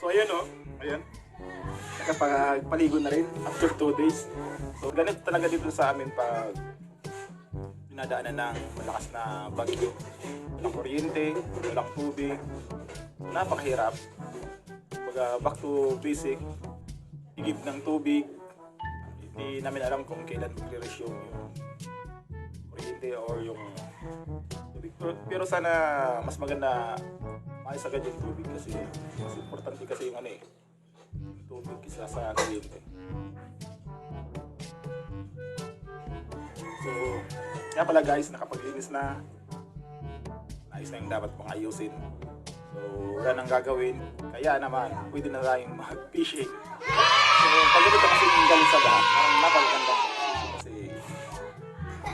So ayun o, ayun. Nakapagpaligo na rin after 2 days. So ganito talaga dito sa amin pag dinadaanan ng malakas na bagyo. Walang kuryente, walang tubig. Napakahirap. Back to basic, higit ng tubig. Hindi namin alam kung kailan magre-resume yung kuryente or yung tubig. Pero sana mas maganda maayos agad yung tubig kasi mas importante kasi yung yung tubig kisa sa kuryente. So, kaya pala guys, nakapaglinis na. Ayos na yung dapat pang ayusin. So, wala nang gagawin. Kaya naman, pwede na tayong mag-fishing. So, pag ganito kasi yung galing sa baha, parang napaganda. Kasi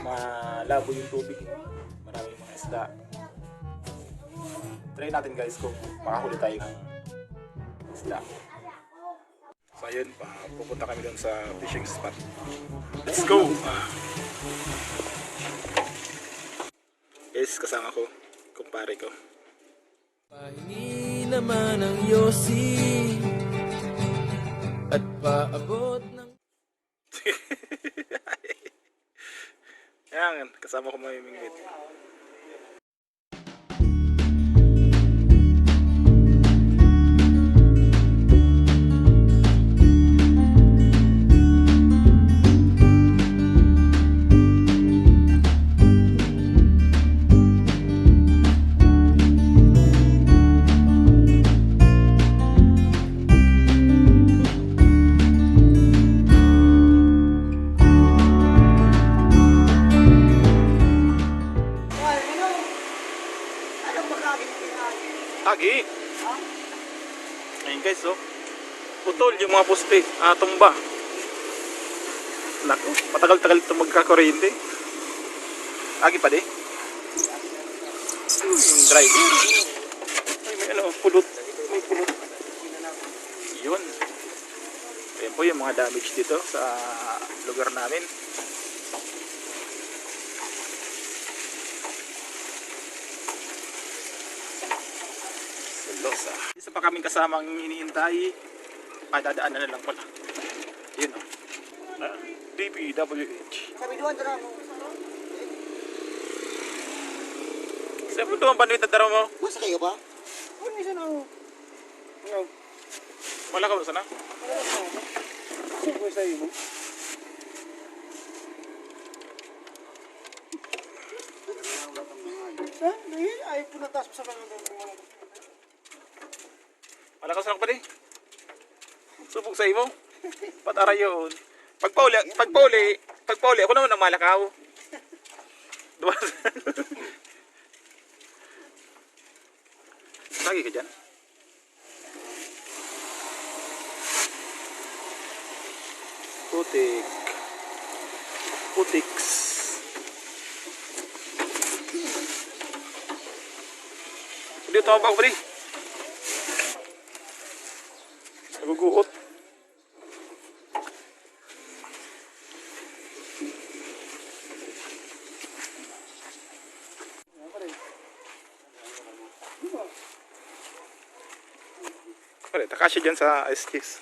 malabo yung tubig. Maraming mga isda. Try natin guys kung makahuli tayo ng isda. So ayun, pupunta kami doon sa fishing spot. Let's go! Guys, kasama ko, kumpare ko. Pahingi naman ang yosi at paabot ng... Yan, kasama ko mamimingwit. Agi. Ayun guys, oh. Putol yung mga poste, tumba. Naku, matagal-tagal ito magkakuryente. Agi pa di. Yung driver. Ay, may pulot. May pulot. Yun. Ayan po yung mga damage dito sa lugar namin. Losa. Isa pa kaming kasamang iniintay. Dadaanan na lang pala. Yun o. DPWH. Sabi doon, dara mo. Sabi doon, panuit na dara mo? Masa kayo ba? Ano isa na ako? Wala ka ba sana? Sino ko sa'yo mo? Ay, punatas mo sa mga Wala ka sana pa di? Subok sa imo? Patara yun. Pagpauli, ako naman ang malakaw. Diba? Lagi ka dyan? Putiks. Hindi tumabak ba di? Naguguot. Pare, takasya dyan sa ice case.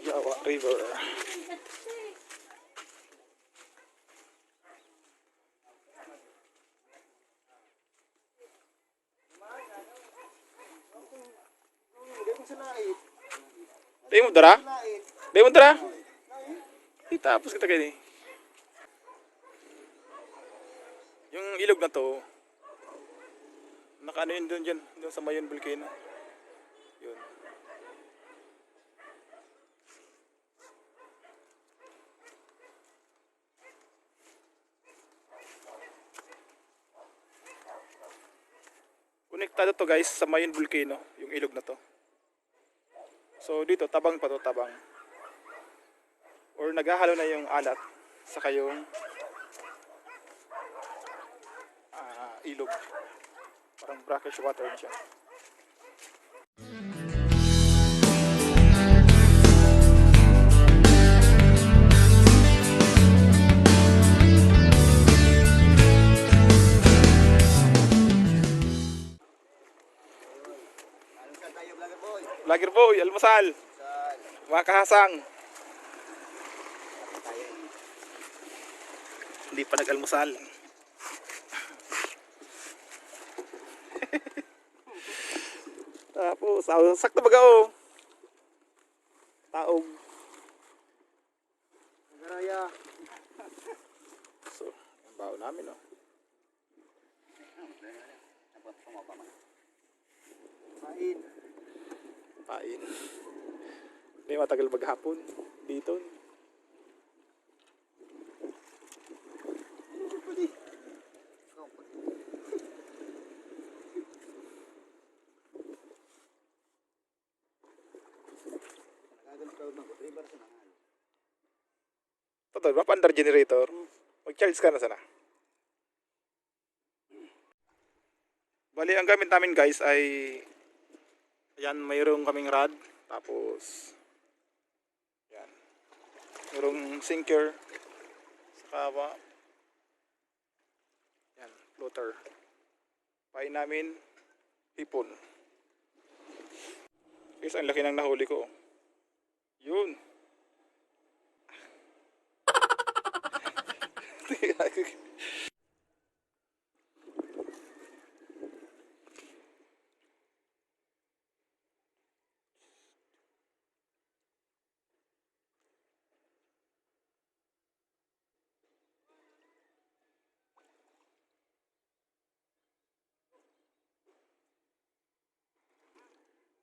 Yawa River. Dahil mo dara? Tapos kita kayo yung ilog na to, nakaano yun doon dyan, doon sa Mayon Volcano. Yun. Konektado to guys sa Mayon Volcano, yung ilog na to. So dito, tabang pa to, tabang. Or naghahalo na yung alat sa kayong ilog. Parang brackish water siya. Uy, almusal. Mga kahasang. Hindi pa nag-almusal. Tapos, sakto baga oh. Taog. Garaya. So, ang baho namin oh. Kain. Pain. Hindi matagal maghapon. Dito. Totoo ba? Under generator. Mag-charge ka na sana. Bali, ang gamit namin guys ay ayan, mayroong kaming rod. Tapos yan. Mayroong sinker. Saka ba? Yan, floater. Pain namin hipon. Guys, ang laki ng nahuli ko. Yun.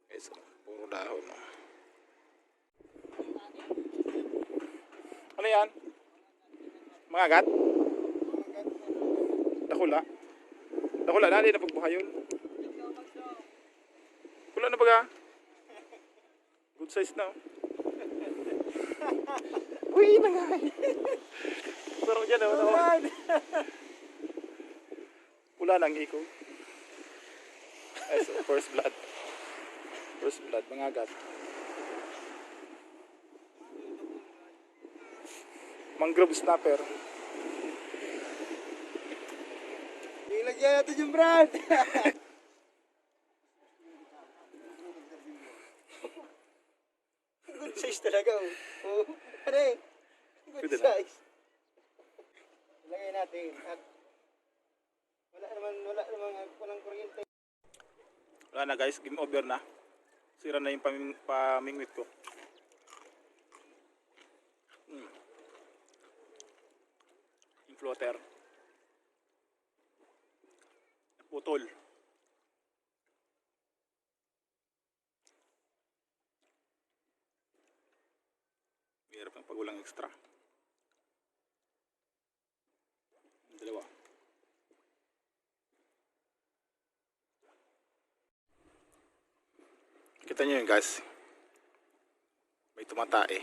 Guys, puro dahon. Ano yan? Mga agat? Dakula? Dakula na, di na pagbuhayon. Kula na baga? Good size na. Uy, nangay. Sarang dyan oh. Kula nang iko. Ay, so, first blood. First blood, mga agat. Mangrove snapper. Ilagyan natin yung brand. Good size talaga oh. Oh, ano eh? Good Good na. size. Ilagay natin at wala naman walang kuryente. Wala na guys, game over na. Sira na yung pamingwit ko. Yung floater. Putol. Mahirap ng pagulang extra. Yung dalawa. Kita nyo yun guys. May tumatae.